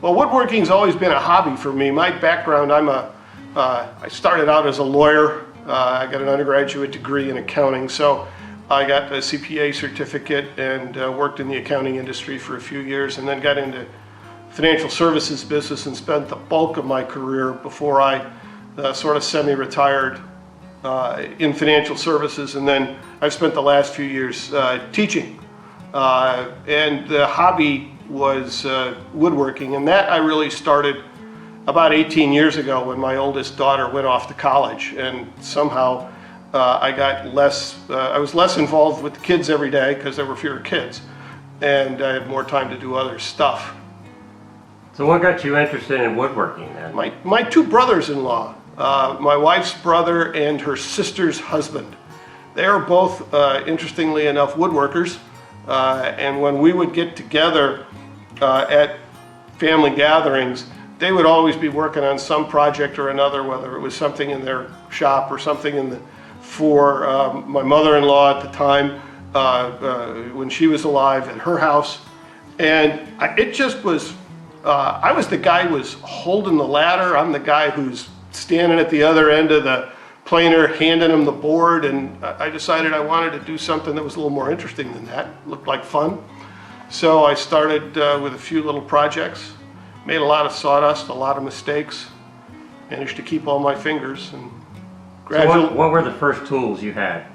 Well, woodworking's always been a hobby for me. My background, I started out as a lawyer. I got an undergraduate degree in accounting, so I got a CPA certificate and worked in the accounting industry for a few years, and then got into financial services business and spent the bulk of my career before I sort of semi-retired in financial services, and then I've spent the last few years teaching. And the hobby was woodworking, and that I really started about 18 years ago when my oldest daughter went off to college, and somehow I was less involved with the kids every day because there were fewer kids, and I had more time to do other stuff. So what got you interested in woodworking then? My two brothers-in-law, my wife's brother and her sister's husband, they are both, interestingly enough, woodworkers, and when we would get together at family gatherings, they would always be working on some project or another, whether it was something in their shop or something for my mother-in-law at the time, when she was alive, at her house. And it just was, I was the guy who was holding the ladder. I'm the guy who's standing at the other end of the planer, handing him the board, and I decided I wanted to do something that was a little more interesting than that. It looked like fun. So I started with a few little projects, made a lot of sawdust, a lot of mistakes, managed to keep all my fingers, and gradually... So what were the first tools you had?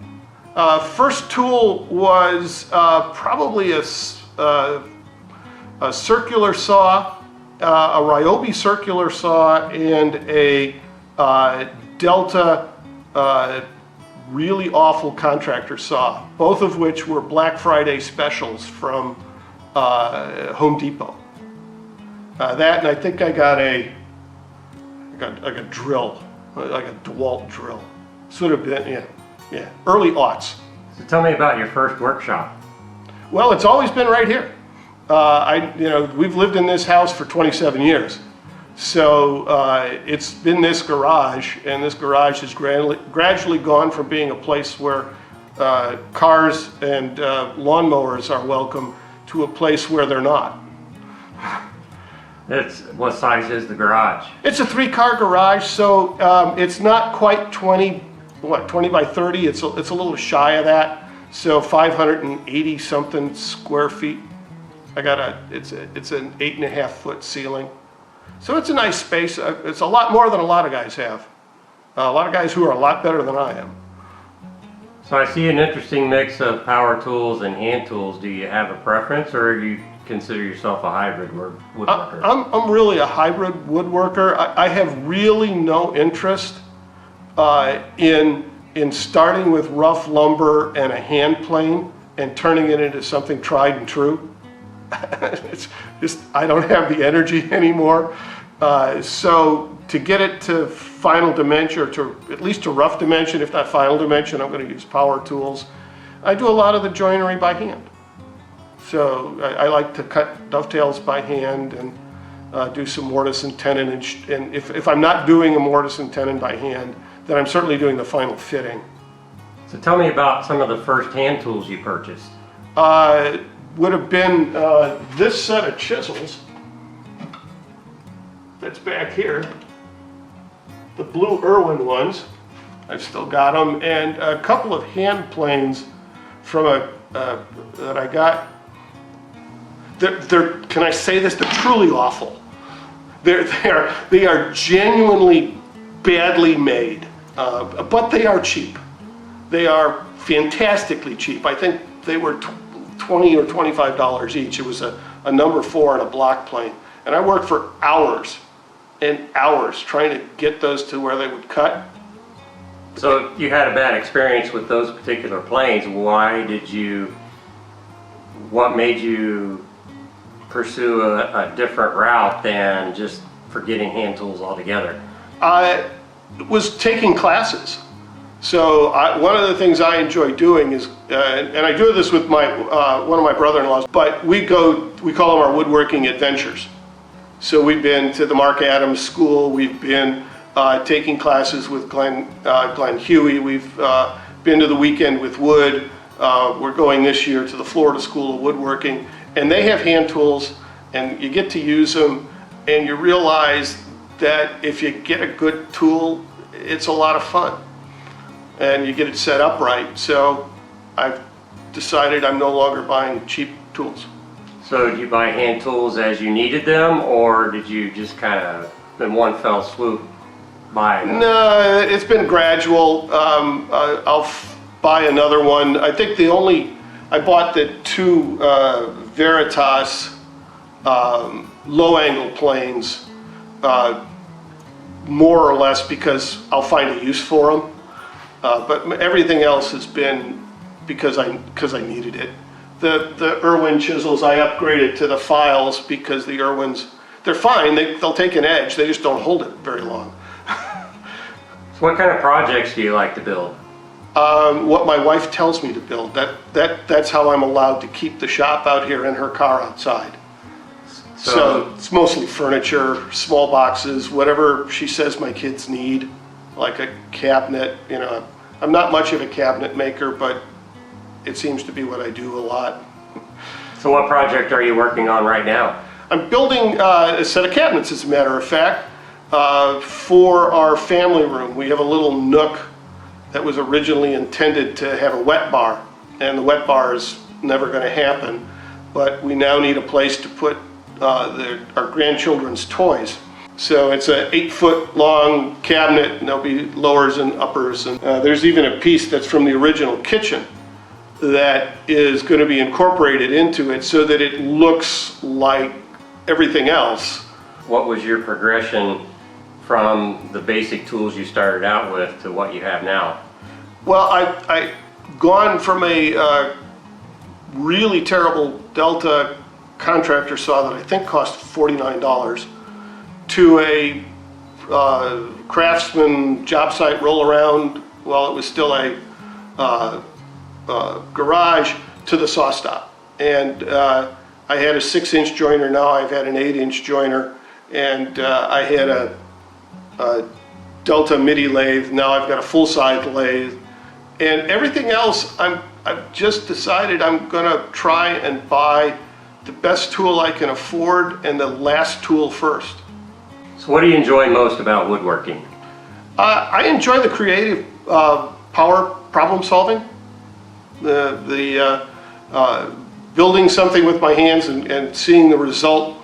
First tool was probably a circular saw, a Ryobi circular saw, and a Delta really awful contractor saw, both of which were Black Friday specials from Home Depot. That, and I think I got a drill, like a DeWalt drill. Sort of been, yeah, early aughts. So tell me about your first workshop. Well, it's always been right here. We've lived in this house for 27 years. So it's been this garage, and this garage has gradually gone from being a place where cars and lawnmowers are welcome to a place where they're not. What size is the garage? It's a 3-car garage, so it's not quite 20 by 30. It's a little shy of that. So 580 something square feet. It's an 8.5 foot ceiling. So it's a nice space. It's a lot more than a lot of guys have. A lot of guys who are a lot better than I am. So I see an interesting mix of power tools and hand tools. Do you have a preference, or do you consider yourself a hybrid woodworker? I'm really a hybrid woodworker. I have really no interest in starting with rough lumber and a hand plane and turning it into something tried and true. It's just, I don't have the energy anymore. So to get it to final dimension, or to at least to rough dimension, if not final dimension, I'm going to use power tools. I do a lot of the joinery by hand. So I like to cut dovetails by hand and do some mortise and tenon. And if I'm not doing a mortise and tenon by hand, then I'm certainly doing the final fitting. So tell me about some of the first hand tools you purchased. Would have been this set of chisels that's back here, the blue Irwin ones. I've still got them, and a couple of hand planes from that I got. Can I say this? They're truly awful. They are genuinely badly made, but they are cheap. They are fantastically cheap. I think they were $20 or $25 each. It was a number 4 and a block plane. And I worked for hours and hours trying to get those to where they would cut. So you had a bad experience with those particular planes. What made you pursue a different route than just forgetting hand tools altogether? I was taking classes. So one of the things I enjoy doing is, and I do this with one of my brother-in-laws, but we call them our woodworking adventures. So we've been to the Mark Adams School, we've been taking classes with Glenn Huey, we've been to the Weekend with Wood, we're going this year to the Florida School of Woodworking, and they have hand tools, and you get to use them, and you realize that if you get a good tool, it's a lot of fun, and you get it set up right. So I've decided I'm no longer buying cheap tools. So did you buy hand tools as you needed them, or did you just kind of, in one fell swoop, buy them? No, it's been gradual. I'll buy another one. I think I bought the two Veritas low angle planes more or less because I'll find a use for them. But everything else has been because I needed it. The Irwin chisels I upgraded to the files because the Irwins, they're fine. They'll take an edge. They just don't hold it very long. So what kind of projects do you like to build? What my wife tells me to build. That's how I'm allowed to keep the shop out here and her car outside. So it's mostly furniture, small boxes, whatever she says my kids need, like a cabinet. You know, I'm not much of a cabinet maker, but it seems to be what I do a lot. So what project are you working on right now? I'm building a set of cabinets, as a matter of fact, for our family room. We have a little nook that was originally intended to have a wet bar, and the wet bar is never going to happen, but we now need a place to put our grandchildren's toys. So it's an 8-foot long cabinet, and there'll be lowers and uppers, and there's even a piece that's from the original kitchen that is going to be incorporated into it so that it looks like everything else. What was your progression from the basic tools you started out with to what you have now? Well, I've gone from a really terrible Delta contractor saw that I think cost $49 to a Craftsman job site roll around, well, it was still a garage, to the saw stop. And I had a 6-inch joiner, now I've had an 8-inch joiner, and I had a Delta MIDI lathe, now I've got a full-size lathe. And everything else, I've just decided I'm gonna try and buy the best tool I can afford and the last tool first. So what do you enjoy most about woodworking? I enjoy the creative power problem solving. The building something with my hands and seeing the result.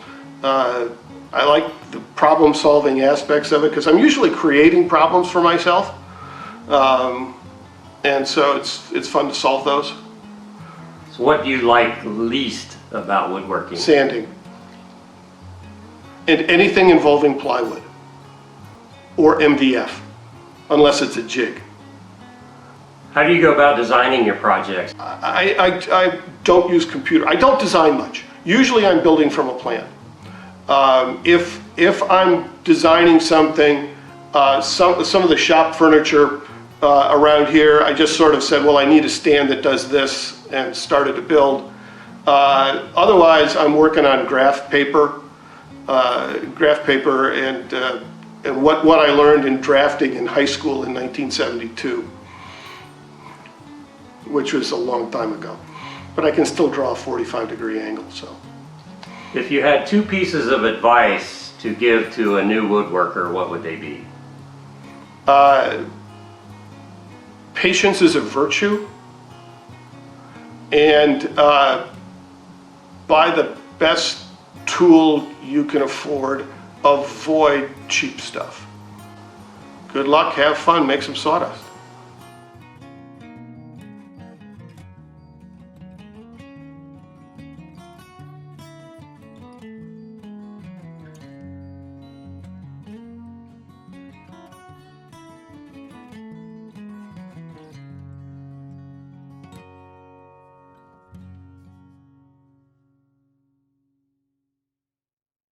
I like the problem solving aspects of it because I'm usually creating problems for myself. And so it's fun to solve those. So what do you like least about woodworking? Sanding. And anything involving plywood or MDF, unless it's a jig. How do you go about designing your projects? I don't use computer. I don't design much. Usually I'm building from a plan. If I'm designing something, some of the shop furniture around here, I just sort of said, well, I need a stand that does this, and started to build. Otherwise, I'm working on graph paper and what I learned in drafting in high school in 1972, which was a long time ago. But I can still draw a 45-degree angle, so. If you had 2 pieces of advice to give to a new woodworker, what would they be? Patience is a virtue, and buy the best tool you can afford. Avoid cheap stuff. Good luck, have fun, make some sawdust.